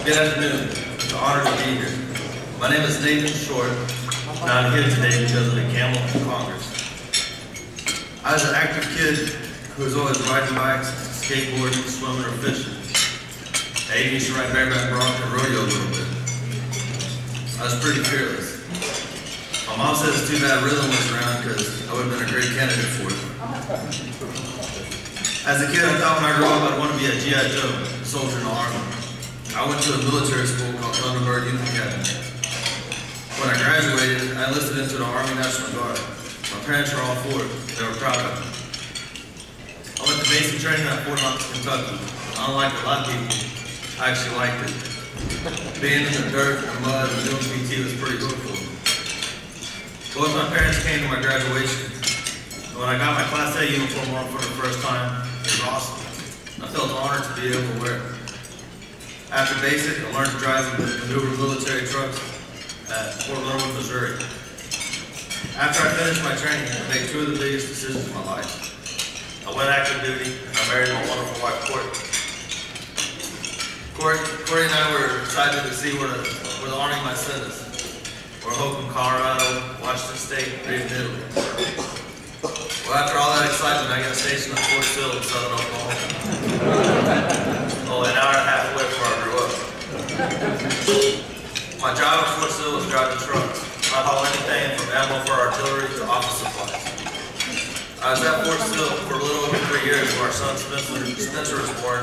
Good afternoon. It's an honor to be here. My name is Nathan Short, and I'm here today because of the camel in Congress. I was an active kid who was always riding bikes, skateboarding, swimming, or fishing. I even used to ride bareback bronc and rodeo a little bit. I was pretty fearless. My mom said it's too bad Rhythm was around because I would have been a great candidate for it. As a kid, I thought when I grew up I'd want to be a G.I. Joe, a soldier in the Army. I went to a military school called Thunderbird Youth Academy. When I graduated, I enlisted into the Army National Guard. My parents were all for it. They were proud of me. I went to basic training at Fort Knox, Kentucky. Unlike a lot of people, I actually liked it. Being in the dirt and mud and doing PT was pretty good for me. Both my parents came to my graduation. When I got my Class A uniform on for the first time, it was awesome. I felt honored to be able to wear it. After basic, I learned to drive and maneuver military trucks at Fort Leonard, Missouri. After I finished my training, I made two of the biggest decisions of my life. I went active duty, and I married my wonderful wife, Courtney. Courtney and I were excited to see where the Army might send us. We're hoping Colorado, Washington State, or even Italy. Well, after all that excitement, I got stationed at Fort Sill in southern Oklahoma. Only an hour and a half away from where I grew up. My job at Fort Sill was driving trucks. I hauled anything from ammo for artillery to office supplies. I was at Fort Sill for a little over 3 years when our son Spencer was born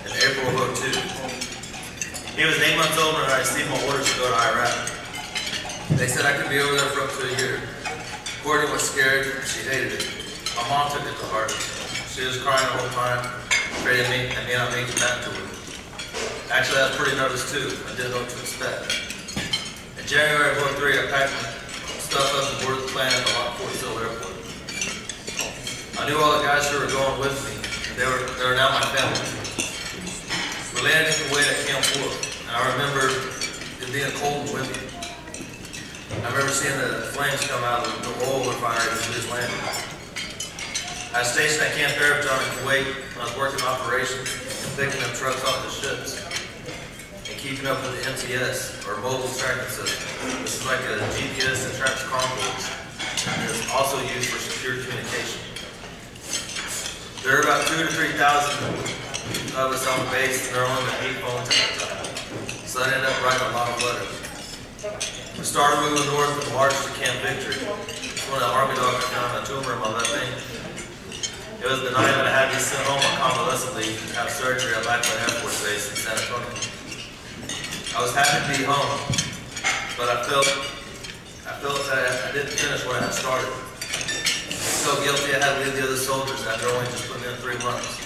in April of '02. He was 8 months old when I received my orders to go to Iraq. They said I could be over there for up to a year. Courtney was scared, she hated it. My mom took it to heart. She was crying the whole time, afraid of me and me not making that to her. Actually, I was pretty nervous too. I didn't know what to expect. In January of '03, I packed my stuff up and boarded the plane at the Fort Sill Airport. I knew all the guys who were going with me, and they were now my family. We landed in Kuwait at Camp 4, and I remember it being cold and windy. I remember seeing the flames come out of the oil refinery as we was landing. I was stationed at Camp Airport in Kuwait when I was working operations and picking up trucks off the ships and keeping up with the MTS, or mobile tracking system. This is like a GPS that tracks convoys and is also used for secure communication. There are about 2,000 to 3,000 of us on the base, and there are only 8 phones at the time. So I ended up writing a lot of letters. We started moving north and marched to Camp Victory. When the Army doctor found a tumor in my left ankle. It was the night that I had to be sent home on convalescent leave to have surgery at Lackland Air Force Base in San Antonio. I was happy to be home, but I felt that I didn't finish what I had started. I felt guilty I had to leave the other soldiers after only just putting in 3 months.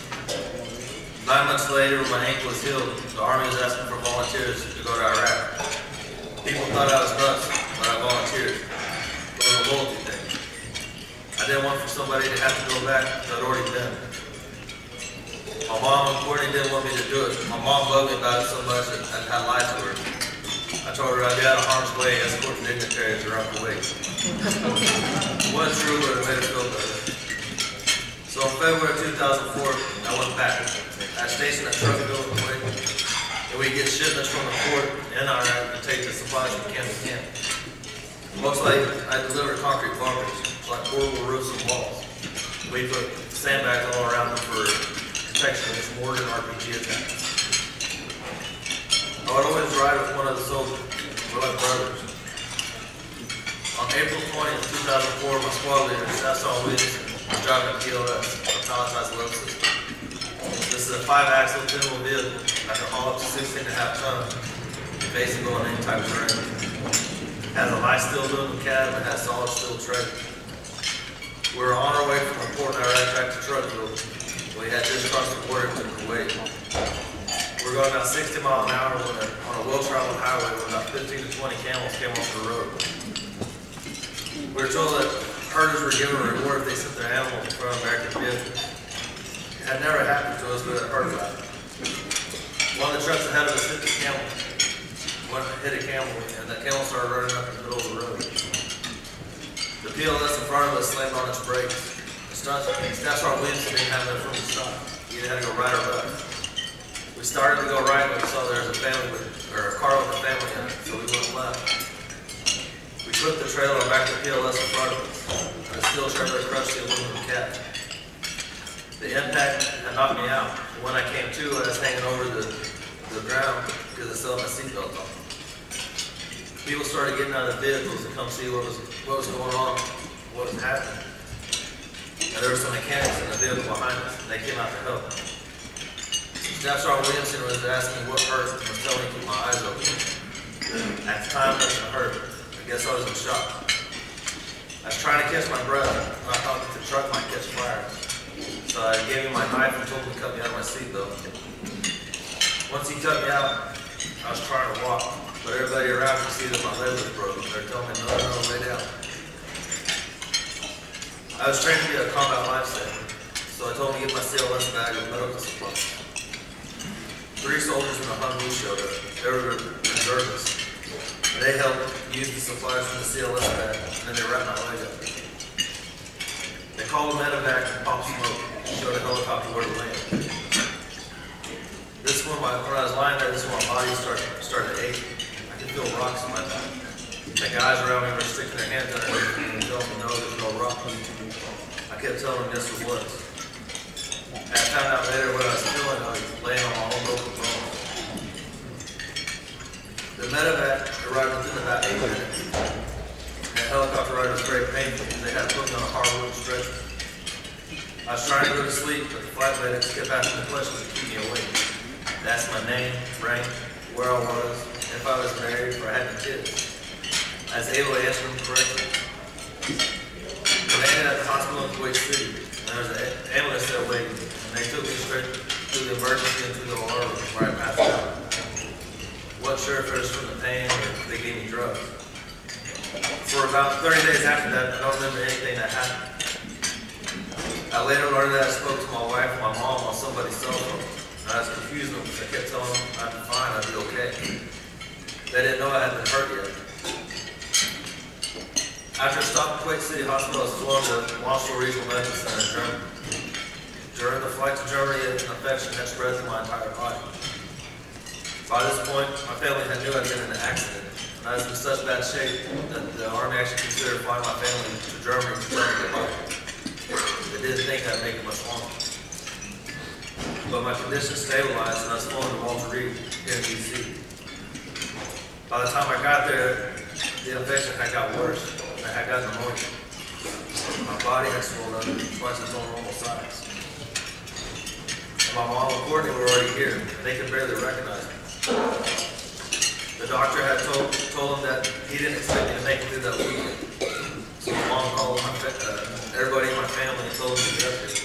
9 months later, when my ankle was healed, the Army was asking for volunteers to go to Iraq. People thought I was nuts, but I volunteered. It was a loyalty thing. I didn't want for somebody to have to go back to I'd already been. My mom and Courtney didn't want me to do it. My mom bugged me about it so much that I lied to her. I told her I'd be out of harm's way escorting dignitaries around the way. It wasn't true, but it made her feel better. So in February 2004, I went back. I stationed a truck built in Kuwait, and we get shipments from the port in Iraq and take the supplies from camp to camp. Mostly, I deliver concrete bunkers, like portable roofs and walls. We put sandbags all around them for protection against mortar and RPG attacks. I would always ride with one of the soldiers. We're like brothers. On April 20th, 2004, my squad leader, Sasson Williamson, was driving a PLS, a Palletized Load System. This is a 5-axle pinwheel vehicle that can haul up to 16.5 tons, basically on any type of terrain. It has a light steel aluminum cab and has solid steel tread. We were on our way from the port in Iraq back to Truckville. We had just crossed the border to Kuwait. We were going about 60 miles an hour on a well-traveled highway when about 15 to 20 camels came off the road. We were told that herders were given a reward if they sent their animals in front of American vehicles. It had never happened to us, but it heard about it. One of the trucks ahead of us hit the camel. Hit a camel, and the camel started running up in the middle of the road. The PLS in front of us slammed on its brakes. That's why Williamson didn't have that from the stop. He either had to go right or left. We started to go right, but we saw there was a family with Put the trailer back to PLS in front of us, and the steel trailer crushed the aluminum cab. The impact had knocked me out. When I came to, I was hanging over the ground because I still had my seatbelt on. People started getting out of the vehicles to come see what was going on, what was happening. And there were some mechanics in the vehicle behind us, and they came out to help. Staff Sergeant Williamson was asking what hurt and was telling me to keep my eyes open. At the time, nothing hurt. I guess I was in shock. I was trying to catch my breath, and I thought that the truck might catch fire. So I gave him my knife and told him to cut me out of my seatbelt. Once he cut me out, I was trying to walk, but everybody around could see that my leg was broken. They're telling me, no, lay down. I was trained to be a combat lifesaver, so I told him to get my CLS bag of medical supplies. 3 soldiers in the Humvee showed up. They were reservists. They helped use the supplies from the CLS bag, and then they wrapped my leg up. They called a medevac and popped smoke and showed a helicopter where to land. This one, when I was lying there, this one, my body started to ache. I could feel rocks in my back. The guys around me were sticking their hands underneath me and telling me, no, there's no rock. I kept telling them yes, it was. I found out later what I was feeling. I was laying on my own broken bones. The medevac arrived within about 8 minutes. The helicopter ride was very painful because they had to put me on a hardwood stretcher. I was trying to go to sleep, but the flight medics kept asking me questions to keep me awake. They asked my name, rank, where I was, if I was married, or I had any kids. I was able to answer them correctly. We landed at the hospital in Kuwait City, and there was an ambulance there waiting, and they took me straight to the emergency and to the OR room where I passed out. Wasn't sure if it was from the pain or if they gave me drugs. For about 30 days after that, I don't remember anything that happened. I later learned that I spoke to my wife and my mom on somebody's cell phone. And I was confused because I kept telling them I'd be fine, I'd be okay. They didn't know I had been hurt yet. After I stopped at Kuwait City Hospital, I was flown to Moscow Regional Medical Center in Germany. During the flight to Germany, an infection had spread through my entire body. By this point, my family knew I'd been in an accident, and I was in such bad shape that the Army actually considered flying my family to Germany to try to get home. They didn't think I'd make it much longer. But my condition stabilized, and I was flown to Walter Reed here in DC. By the time I got there, the infection had got worse, and I had got pneumonia. My body had swollen up twice its own normal size. And my mom and Courtney were already here, and they could barely recognize me. The doctor had told him that he didn't expect me to make it through that weekend. So my mom called everybody in my family and told them to get up here.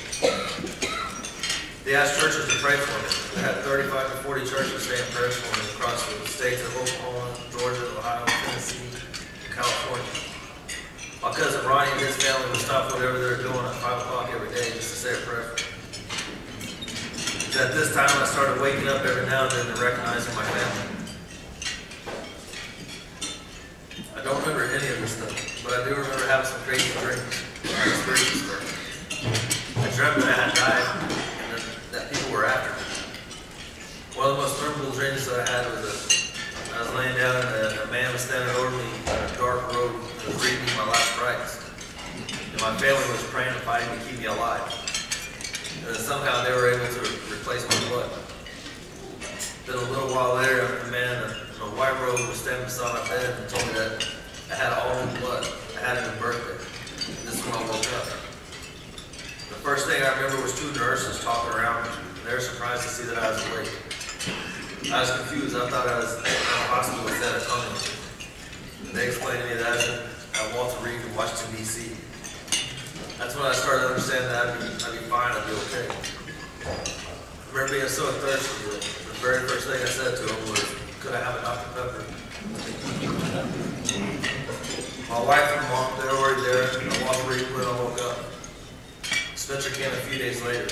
They asked churches to pray for me. They had 35 to 40 churches saying prayers for me across the states of Oklahoma, Georgia, Ohio, Tennessee, and California. My cousin Ronnie and his family would stop whatever they were doing at 5 o'clock every day just to say a prayer for me. At this time, I started waking up every now and then and recognizing my family. I don't remember any of this stuff, but I do remember having some crazy dreams. I dreamt that I had died and that people were after me. One of the most memorable dreams that I had was I was laying down and a man was standing over me on a dark road and was reading me my last rites. And my family was praying and fighting to keep me alive. And somehow they were able to replace my blood. Then a little while later, a man in a white robe was standing beside my bed and told me that I had all new blood. I had a new birthday. This is when I woke up. The first thing I remember was 2 nurses talking around me. They were surprised to see that I was awake. I was confused. I thought I was in the hospital with serotonin. They explained to me that I was at Walter Reed in Washington, D.C. That's when I started to understand that I'd be fine, I'd be okay. I remember being so thirsty that the very first thing I said to him was, could I have a Dr. Pepper? My wife and mom, they were already there, and I walked Reed when I woke up. Spencer came a few days later.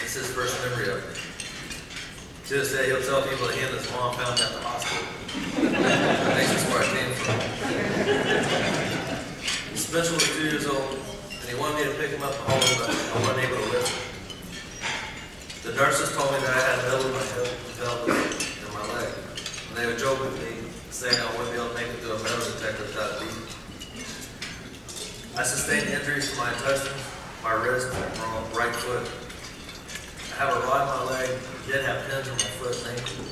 It's his first memory of it. To this day, he'll tell people that he and his mom found him at the hospital. I think that's where I came from. Spencer was 2 years old. He wanted me to pick him up and hold him, but I wasn't able to lift him. The nurses told me that I had metal in my hip, pelvis, and my leg. And they would joke with me, saying I wouldn't be able to make it to a metal detector without a beat. I sustained injuries to my intestines, my wrist, and my right foot. I have a rod in my leg, did have pins on my foot and ankle.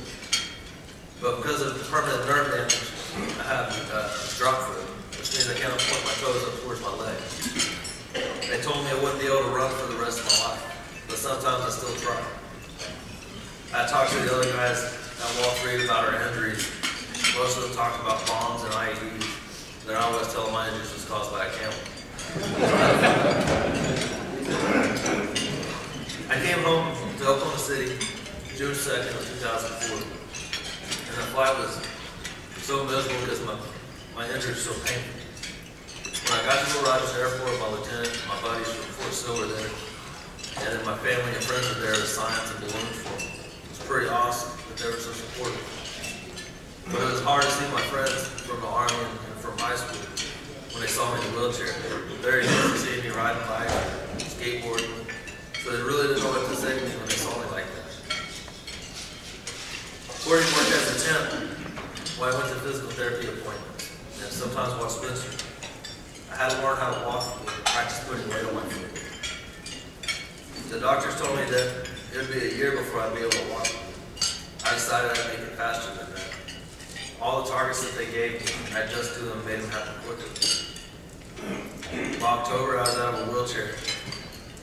But because of permanent nerve damage, I have drop foot, which means I cannot point my toes up towards my leg. They told me I wouldn't be able to run for the rest of my life, but sometimes I still try. I talked to the other guys at Wall Street about our injuries. Most of them talked about bombs and IEDs. Then I always tell them my injuries was caused by a camel. I came home to Oklahoma City June 2nd of 2004. And the flight was so miserable because my injuries were so painful. When I got to Fort Rogers Airport, my lieutenant and my buddies from Fort Sill were there. And then my family and friends were there with signs and balloons for me. It was pretty awesome that they were so supportive. But it was hard to see my friends from the Army and from high school when they saw me in a wheelchair. They were very used to seeing me riding bike, skateboarding. So they really didn't know what to say to me when they saw me like that. According to work as a temp, when I went to physical therapy appointments, and sometimes watched Spencer, I had to learn how to walk and practice putting weight on my foot. The doctors told me that it would be a year before I'd be able to walk. I decided I'd make it faster than that. All the targets that they gave me, I just do them and made them happen quickly. By October, I was out of a wheelchair,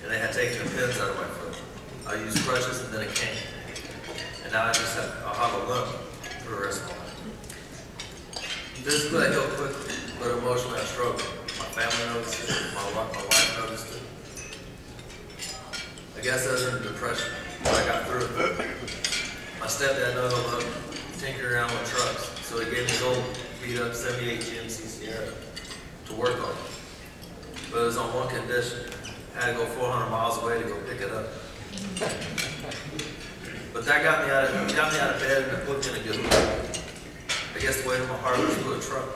and they had taken the pins out of my foot. I used crutches and then a cane. And now I'll have a limp for the rest of my life. Physically, I healed quickly, but emotionally, I struggled. My family noticed it, my wife noticed it. I guess I was in a depression, but I got through it. My stepdad knows I love tinkering around with trucks, so he gave me his old beat-up 78 GMC Sierra to work on. But it was on one condition. I had to go 400 miles away to go pick it up. But that got me out of bed and it put me in a good mood. I guess the weight of my heart was through a truck.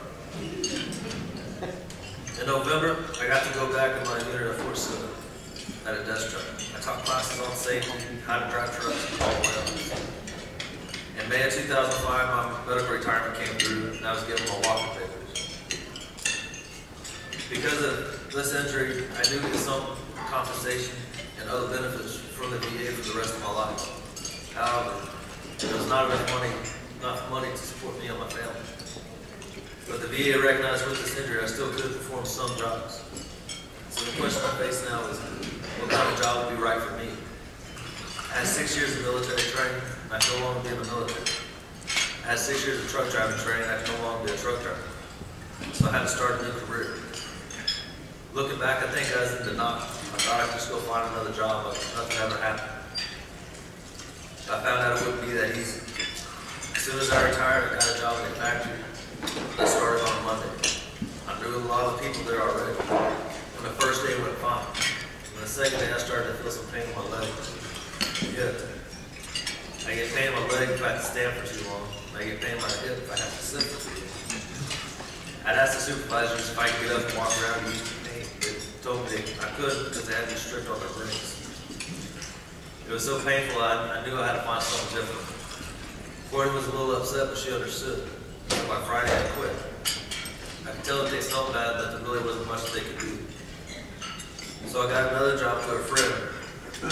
In November, I got to go back in my unit at Fort Sill at a desk truck. I taught classes on safety, how to drive trucks, and all the way up. In May of 2005, my medical retirement came through and I was given my walking papers. Because of this injury, I do get some compensation and other benefits from the VA for the rest of my life. However, there was not enough money to support me and my family. But the VA recognized with this injury, I still could perform some jobs. So the question I face now is, what kind of job would be right for me? I had 6 years of military training, and I can no longer be in the military. I had 6 years of truck driving training, and I can no longer be a truck driver. So I had to start a new career. Looking back, I think I was in denial. I thought I'd just go find another job, but nothing ever happened. I found out it wouldn't be that easy. As soon as I retired, I got a job in a factory. I started on Monday. I knew a lot of people there already. And the first day went fine. And the second day, I started to feel some pain in my leg. Yeah. I get pain in my leg if I have to stand for too long. I get pain in my hip if I have to sit for too long. I'd ask the supervisors if I could get up and walk around and use the pain. They told me I couldn't because they had me strict on their rings. It was so painful, I knew I had to find something different. Courtney was a little upset, but she understood. So by Friday, I quit. I could tell that they felt bad, but there really wasn't much they could do. So I got another job to a friend,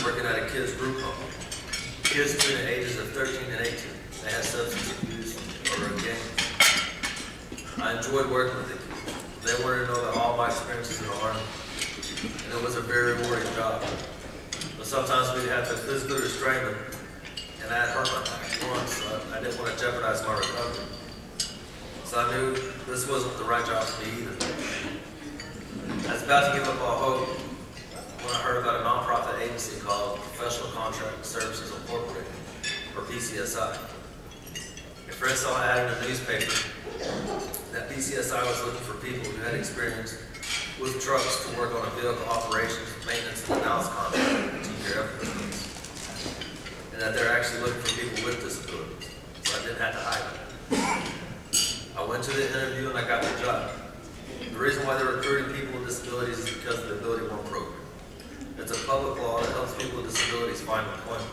working at a kids group home. Kids between the ages of 13 and 18. They had substance abuse or a gang. I enjoyed working with the kids. They wanted to know about all my experiences in the Army, and it was a very rewarding job. But sometimes we'd have to physically restrain them, and that hurt my back once, so I didn't want to jeopardize my recovery. So I knew this wasn't the right job for me either. I was about to give up all hope when I heard about a nonprofit agency called Professional Contract Services Incorporated, or PCSI. A friend saw an ad in the newspaper that PCSI was looking for people who had experience with trucks to work on a vehicle operations, maintenance, and analysis contract at Tinker AFB. And that they're actually looking for people with disabilities. So I didn't have to hide it. I went to the interview and I got the job. The reason why they're recruiting people with disabilities is because of the AbilityOne Program. It's a public law that helps people with disabilities find employment.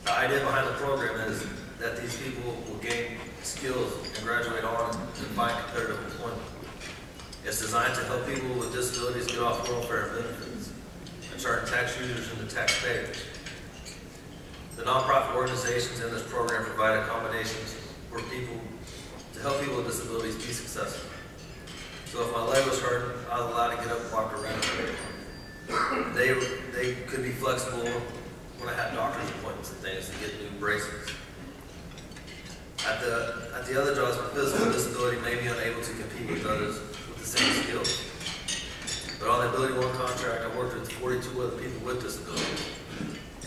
The idea behind the program is that these people will gain skills and graduate on and find competitive employment. It's designed to help people with disabilities get off welfare benefits and turn tax users into taxpayers. The nonprofit organizations in this program provide accommodations for people to help people with disabilities be successful. So if my leg was hurt, I was allowed to get up and walk around. They could be flexible when I had doctor's appointments and things to get new braces. At the other jobs, with physical disability may be unable to compete with others with the same skills. But on the AbilityOne contract, I worked with 42 other people with disabilities,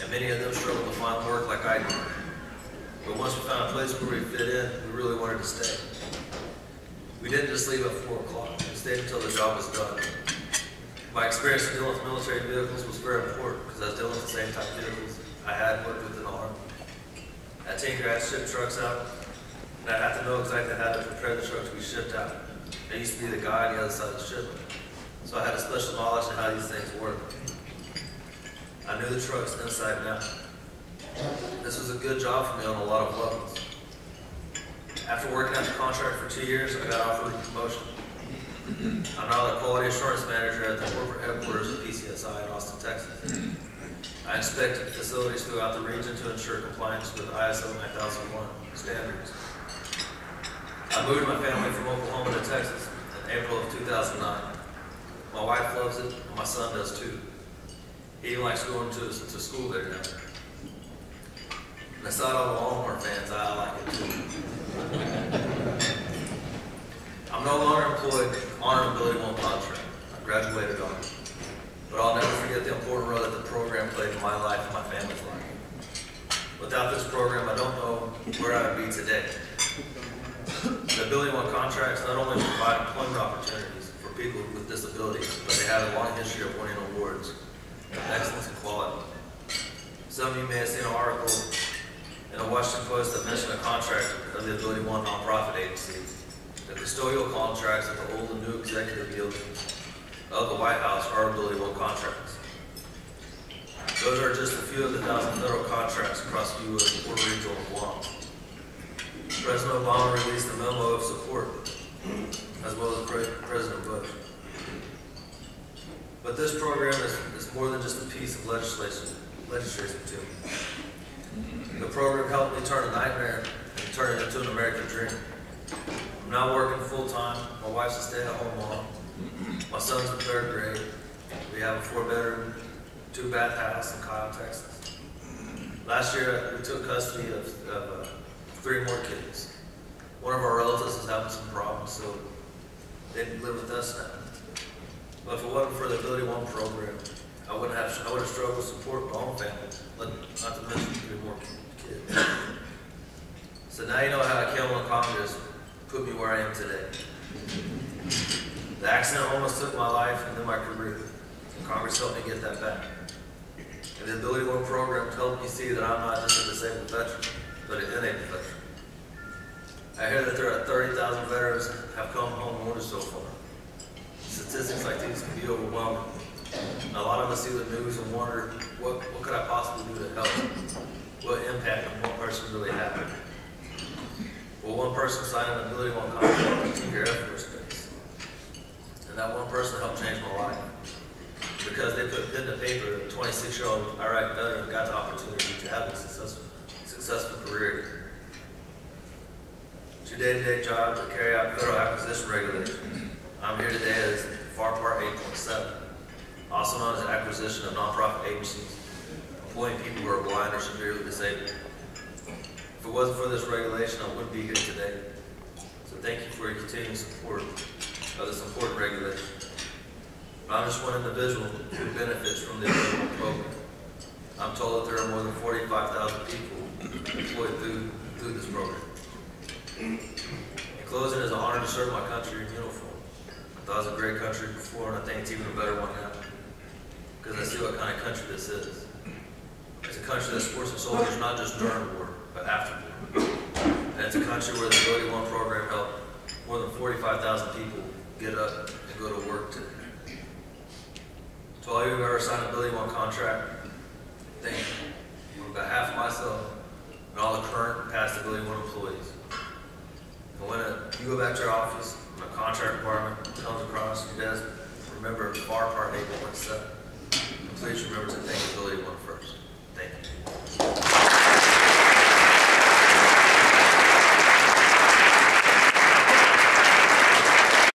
and many of them struggled to find work like I did. But once we found a place where we fit in, we really wanted to stay. We didn't just leave at 4 o'clock. We stayed until the job was done. My experience in dealing with military vehicles was very important because I was dealing with the same type of vehicles I had worked with in the Army. At Tinker, I had to ship trucks out, and I had to know exactly how to prepare the truck to be shipped out. I used to be the guy on the other side of the shipment, so I had a special knowledge of how these things work. I knew the trucks inside and out. This was a good job for me on a lot of levels. After working at the contract for 2 years, I got offered a promotion. I'm now the quality assurance manager at the corporate headquarters of PCSI in Austin, Texas. I inspected facilities throughout the region to ensure compliance with ISO 9001 standards. I moved my family from Oklahoma to Texas in April of 2009. My wife loves it, and my son does too. He even likes going to school there now. And aside all the Longhorn fans, I like it too. I'm no longer employed on an AbilityOne contract. I graduated on it. But I'll never forget the important role that the program played in my life and my family's life. Without this program, I don't know where I would be today. The AbilityOne contracts not only provide employment opportunities for people with disabilities, but they have a long history of winning awards and excellence and quality. Some of you may have seen an article in the Washington Post that mentioned a contract of the AbilityOne nonprofit agency. The custodial contracts of the old and new executive buildings of the White House are AbilityOne contracts. Those are just a few of the 1,000 federal contracts across the U.S., Puerto Rico, and Guam. President Obama released a memo of support, as well as President Bush. But this program is more than just a piece of legislation to me. The program helped me turn a nightmare and turn it into an American dream. I'm now working full-time. My wife's a stay-at-home mom. My son's in 3rd grade. We have a 4-bedroom, 2-bath house in Kyle, Texas. Last year, we took custody of 3 more kids. One of our relatives is having some problems, so they live with us now. But if it wasn't for the AbilityOne program, I would have struggled to support my own family, not to mention 3 more kids. So now you know how I came on Congress put me where I am today. The accident almost took my life and then my career. Congress helped me get that back. And the AbilityOne program helped me see that I'm not just a disabled veteran, but an enabled veteran. I hear that there are 30,000 veterans have come home wounded so far. Statistics like these can be overwhelming. And a lot of us see the news and wonder, what could I possibly do to help? What impact on one person really happened? Well, one person signed an AbilityOne contract with Tinker AFB. And that one person helped change my life. Because they put pen to paper, a 26-year-old Iraqi veteran got the opportunity to have a successful career. It's your day-to-day job to carry out federal acquisition regulations. I'm here today as FAR Part 8.7, also known as acquisition of nonprofit agencies, employing people who are blind or severely disabled. If it wasn't for this regulation, I wouldn't be here today. So thank you for your continued support of this important regulation. But I'm just one individual who benefits from the AbilityOne program. I'm told that there are more than 45,000 people employed through this program. In closing, it's an honor to serve my country in uniform. I thought it was a great country before, and I think it's even a better one now. Because I see what kind of country this is. It's a country that supports its soldiers not just during war, but after war. And it's a country where the AbilityOne program helped more than 45,000 people get up and go to work today. To all of you who have ever signed an AbilityOne contract, thank you. on behalf of myself and all the current and past AbilityOne employees. And when you go back to your office and a contract requirement comes across your desk, remember FAR Part 8.7. And please remember to thank AbilityOne first. Thank you.